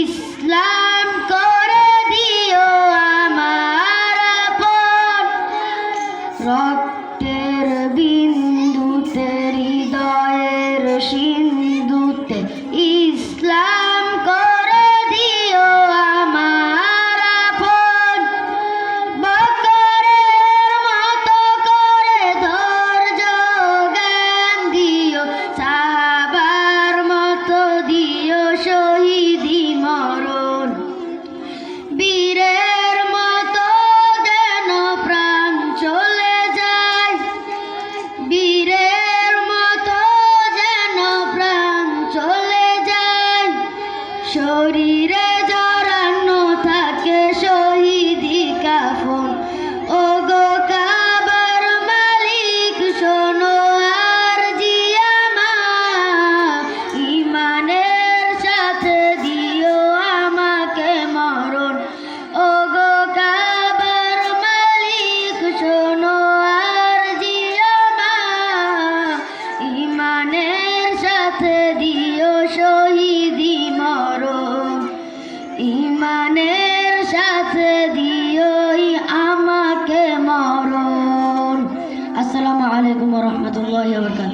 ইসলাম করে দিও আমার আপন, রক্তের বিন্দুতে হৃদয়ের সিন্ধুতে ইসলাম করে দিও আমার আপন, বকরের মতো করে ধৈর্য জ্ঞান দিও, সাহাবার মতো দিও শহীদি মরণ, বীরের মতো যেন প্রাণ চলে যায়, বীরের মতো যেন প্রাণ চলে যায়, শরীরে জড়ানো থাকে শহীদি কাফন। ও গো কাবার মালিক শোনো আর জিয়ামা, ইমানের সাথে দিও আমাকে মরণ। ও গো কাবার মালিক শোনো আর জিয়ামা, ইমানের সাথে দিও শহীদি মরণ, ইমানের সাথে দিও আমাকে মরণ। আসসালামু আলাইকুম ওয়া রাহমাতুল্লাহি ওয়া বারাকাতুহু।